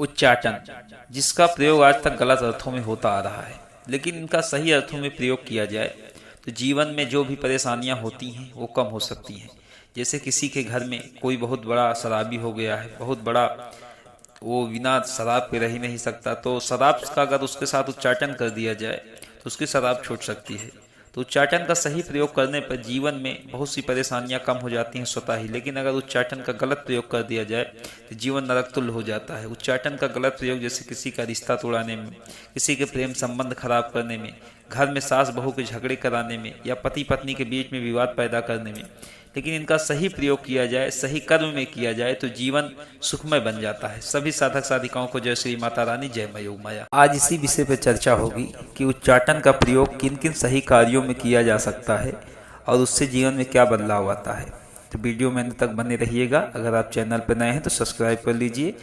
उच्चाटन, जिसका प्रयोग आज तक गलत अर्थों में होता आ रहा है, लेकिन इनका सही अर्थों में प्रयोग किया जाए तो जीवन में जो भी परेशानियां होती हैं वो कम हो सकती हैं। जैसे किसी के घर में कोई बहुत बड़ा शराबी हो गया है, बहुत बड़ा, वो बिना शराब के रह ही नहीं सकता, तो शराब का अगर उसके साथ उच्चाटन कर दिया जाए तो उसकी शराब छूट सकती है। तो उच्चाटन का सही प्रयोग करने पर जीवन में बहुत सी परेशानियां कम हो जाती हैं स्वतः ही, लेकिन अगर उच्चाटन का गलत प्रयोग कर दिया जाए तो जीवन नरक तुल्य हो जाता है। उच्चाटन का गलत प्रयोग जैसे किसी का रिश्ता तोड़ाने में, किसी के प्रेम संबंध खराब करने में, घर में सास बहू के झगड़े कराने में या पति पत्नी के बीच में विवाद पैदा करने में। लेकिन इनका सही प्रयोग किया जाए, सही कर्म में किया जाए तो जीवन सुखमय बन जाता है। सभी साधक साधिकाओं को जय श्री माता रानी, जय मां योग माया। आज इसी विषय पर चर्चा होगी कि उच्चाटन का प्रयोग किन किन सही कार्यों में किया जा सकता है और उससे जीवन में क्या बदलाव आता है। तो वीडियो में अंत तक बने रहिएगा। अगर आप चैनल पर नए हैं तो सब्सक्राइब कर लीजिए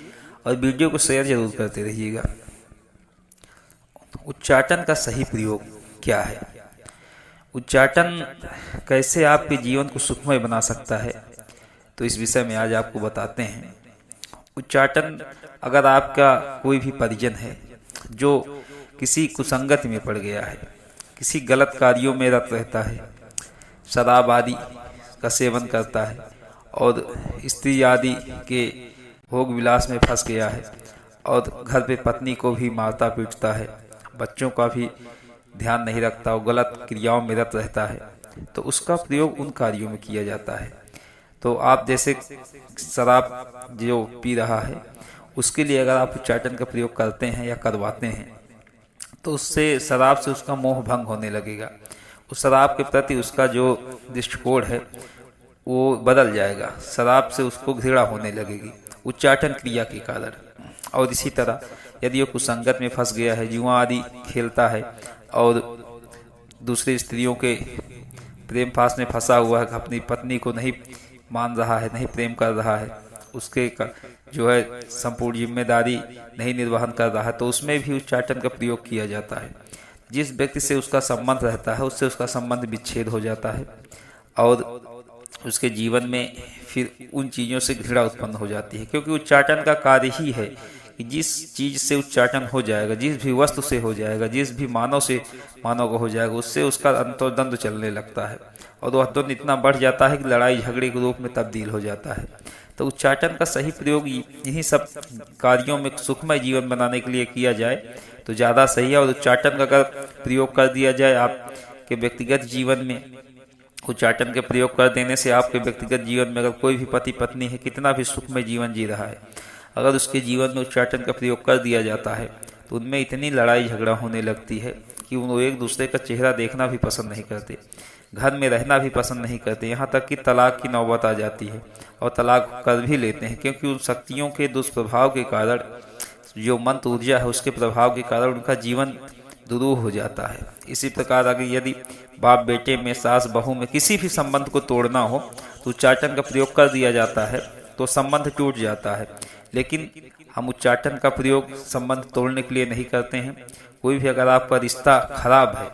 और वीडियो को शेयर जरूर करते रहिएगा। उच्चाटन का सही प्रयोग क्या है? उच्चाटन कैसे आपके जीवन को सुखमय बना सकता है, तो इस विषय में आज आपको बताते हैं। उच्चाटन, अगर आपका कोई भी परिजन है जो किसी कुसंगत में पड़ गया है, किसी गलत कार्यों में रत रहता है, शराब आदि का सेवन करता है और स्त्री आदि के भोग विलास में फंस गया है और घर पे पत्नी को भी मारता पीटता है, बच्चों का भी ध्यान नहीं रखता और गलत क्रियाओं में रत रहता है, तो उसका प्रयोग उन कार्यों में किया जाता है। तो आप जैसे शराब जो पी रहा है, उसके लिए अगर आप उच्चाटन का प्रयोग करते हैं या करवाते हैं तो उससे शराब से उसका मोह भंग होने लगेगा। उस शराब के प्रति उसका जो दृष्टिकोण है वो बदल जाएगा, शराब से उसको घृणा होने लगेगी उच्चाटन क्रिया के कारण। और इसी तरह यदि वो कुसंगत में फंस गया है, जुआ आदि खेलता है और दूसरी स्त्रियों के प्रेम पास में फंसा हुआ है, अपनी पत्नी को नहीं मान रहा है, नहीं प्रेम कर रहा है, उसके जो है संपूर्ण जिम्मेदारी नहीं निर्वहन कर रहा है, तो उसमें भी उच्चाटन का प्रयोग किया जाता है। जिस व्यक्ति से उसका संबंध रहता है उससे उसका संबंध विच्छेद हो जाता है और उसके जीवन में फिर उन चीज़ों से घृणा उत्पन्न हो जाती है, क्योंकि उच्चाटन का कार्य ही है कि जिस चीज़ से उच्चाटन हो जाएगा, जिस भी वस्तु से हो जाएगा, जिस भी मानव से मानव को हो जाएगा, उससे उसका अंतर्द्वंद चलने लगता है और वह द्वंद इतना बढ़ जाता है कि लड़ाई झगड़े के रूप में तब्दील हो जाता है। तो उच्चाटन का सही प्रयोग इन्हीं सब कार्यों में सुखमय जीवन बनाने के लिए किया जाए तो ज़्यादा सही है। और उच्चाटन का अगर प्रयोग कर दिया जाए आपके व्यक्तिगत जीवन में, उच्चाटन के प्रयोग कर देने से आपके व्यक्तिगत जीवन में अगर कोई भी पति पत्नी है, कितना भी सुखमय जीवन जी रहा है, अगर उसके जीवन में उच्चाटन का प्रयोग कर दिया जाता है तो उनमें इतनी लड़ाई झगड़ा होने लगती है कि वो एक दूसरे का चेहरा देखना भी पसंद नहीं करते, घर में रहना भी पसंद नहीं करते, यहाँ तक कि तलाक की नौबत आ जाती है और तलाक कर भी लेते हैं, क्योंकि उन शक्तियों के दुष्प्रभाव के कारण, जो मंत्र ऊर्जा है उसके प्रभाव के कारण उनका जीवन दुरूह हो जाता है। इसी प्रकार अगर यदि बाप बेटे में, सास बहू में किसी भी संबंध को तोड़ना हो तो उच्चाटन का प्रयोग कर दिया जाता है तो संबंध टूट जाता है। लेकिन हम उच्चाटन का प्रयोग संबंध तोड़ने के लिए नहीं करते हैं। कोई भी अगर आपका रिश्ता खराब है,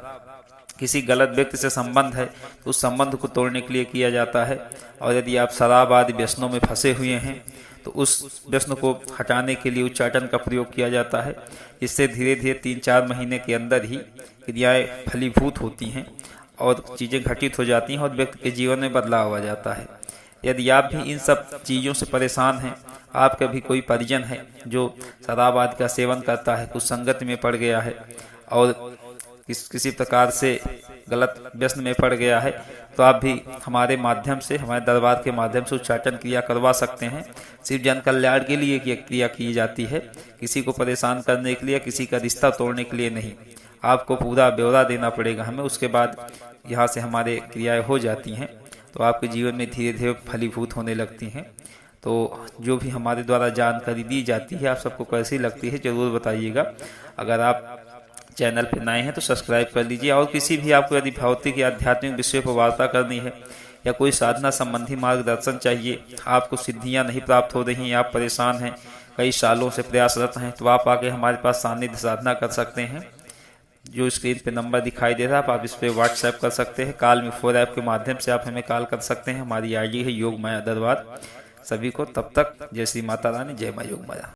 किसी गलत व्यक्ति से संबंध है, तो उस संबंध को तोड़ने के लिए किया जाता है। और यदि आप शराब आदि व्यसनों में फंसे हुए हैं तो उस व्यसन को हटाने के लिए उच्चाटन का प्रयोग किया जाता है। इससे धीरे धीरे 3-4 महीने के अंदर ही क्रियाएं फलीभूत होती हैं और चीज़ें घटित हो जाती हैं और व्यक्ति के जीवन में बदलाव आ जाता है। यदि आप भी इन सब चीज़ों से परेशान हैं, आपका भी कोई परिजन है जो शराब आदि का सेवन करता है, कुछ संगत में पड़ गया है और किसी प्रकार से गलत व्यसन में पड़ गया है, तो आप भी हमारे माध्यम से, हमारे दरबार के माध्यम से उच्चाटन क्रिया करवा सकते हैं। सिर्फ जन कल्याण के लिए ये क्रिया की जाती है, किसी को परेशान करने के लिए, किसी का रिश्ता तोड़ने के लिए नहीं। आपको पूरा ब्यौरा देना पड़ेगा हमें, उसके बाद यहाँ से हमारे क्रियाएँ हो जाती हैं तो आपके जीवन में धीरे धीरे फलीभूत होने लगती हैं। तो जो भी हमारे द्वारा जानकारी दी जाती है, आप सबको कैसी लगती है ज़रूर बताइएगा। अगर आप चैनल पर नए हैं तो सब्सक्राइब कर लीजिए। और किसी भी आपको यदि भौतिक या आध्यात्मिक विषय पर वार्ता करनी है या कोई साधना संबंधी मार्गदर्शन चाहिए, आपको सिद्धियां नहीं प्राप्त हो रही हैं, आप परेशान हैं, कई सालों से प्रयासरत हैं, तो आप आके हमारे पास सानिध्य साधना कर सकते हैं। जो स्क्रीन पे नंबर दिखाई दे रहा है, आप इस पर व्हाट्सएप कर सकते हैं। कॉल मी 4 ऐप के माध्यम से आप हमें कॉल कर सकते हैं। हमारी आईडी है योग माया दरबार। सभी को तब तक जय श्री माता रानी, जय मां योग माया।